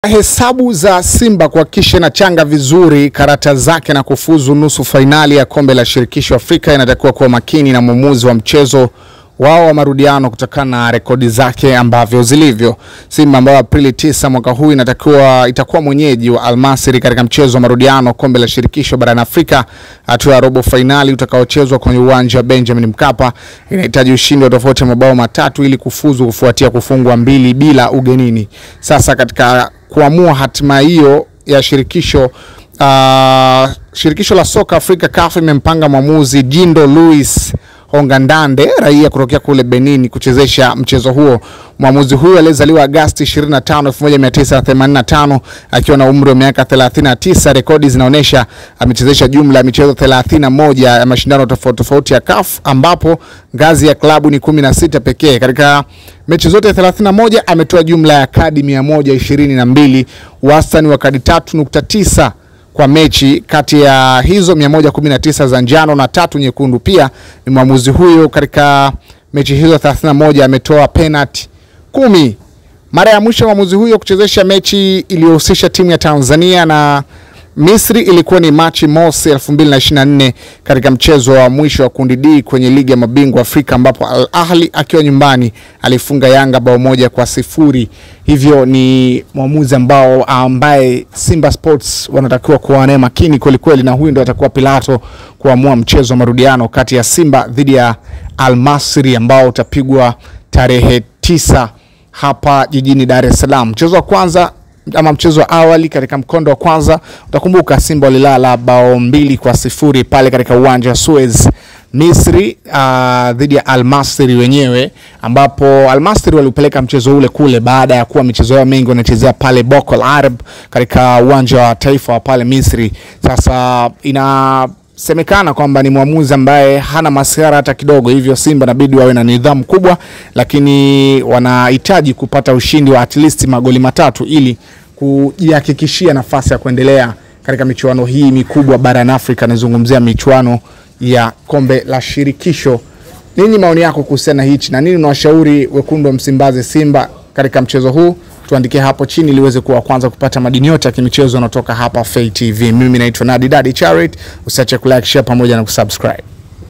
Hesabu za Simba kuhakikisha na changa vizuri karata zake na kufuzu nusu fainali ya kombe la shirikisho Afrika inatakiwa kuwa makini na mwamuzi wa mchezo wao wa marudiano kutokana na rekodi zake ambavyo zilivyo. Simba ambayo Aprili 9 mwaka huu itakuwa mwenyeji wa Al Masry katika mchezo wa marudiano kombe la shirikisho barani Afrika hatua ya robo finali utakaochezwa kwenye uwanja wa Benjamin Mkapa. Inahitaji ushindi wa tofauti mabao matatu ili kufuzu kufuatia kufungwa 2 bila ugenini. Sasa katika kuamua hatima hiyo ya shirikisho la soka Afrika CAF imempanga mwamuzi Jindo Louis Hongandande raia kutokea kule Benin kuchezesha mchezo huo. Mwamuzi huyu alizaliwa Agosti 25, 1985 akiwa na umri wa miaka 39. Rekodi zinaonyesha amechezesha jumla ya michezo 31 ya mashindano tofauti ya CAF ambapo ngazi ya klabu ni 16 pekee. Katika mechi zote 31 ametoa jumla ya kadi 122, wastani wa kadi 3.9 kwa mechi. Kati ya hizo 119 za njano na 3 nyekundu. Pia ni mwamuzi huyo katika mechi hizo 31 ametoa penalty 10. Mara ya mwisho mwamuzi huyo kuchezesha mechi iliyohusisha timu ya Tanzania na Misri ilikuwa ni Machi mosi 2024 katika mchezo wa mwisho wa kundi D kwenye ligi ya mabingwa Afrika ambapo Al Ahly akiwa nyumbani alifunga Yanga bao 1-0. Hivyo ni mwamuzi ambaye Simba Sports wanatakiwa kuwa naye makini kweli na huyu ndio atakuwa Pilato kuamua mchezo wa marudiano kati ya Simba dhidi ya Al Masry ambao utapigwa tarehe 9 hapa jijini Dar es Salaam. Mchezo wa kwanza ama mchezo wa awali katika mkondo wa kwanza utakumbuka Simba walilala bao 2-0 pale katika uwanja wa Suez Misri dhidi ya Al Masry wenyewe, ambapo Al Masry walipeleka mchezo ule kule baada ya kuwa michezo yao mengi wanachezea pale Boko Al Arab katika uwanja wa taifa wa pale Misri. Sasa inasemekana kwamba ni mwamuzi ambaye hana masiara hata kidogo, hivyo Simba inabidi wawe na nidhamu kubwa, lakini wanahitaji kupata ushindi wa at least magoli 3 ili kujihakikishia nafasi ya kuendelea katika michuano hii mikubwa barani Afrika. Nazungumzia michuano ya kombe la shirikisho. Nini maoni yako kuhusiana hichi na nini unawashauri wekundu wa Msimbazi Simba katika mchezo huu? Tuandikie hapo chini ili uweze kuwa kwanza kupata madini yote ya kimichezo yanatoka hapa Fay TV. Mimi naitwa Nadi Daddy Charity. Usiache kulike, share pamoja na kusubscribe.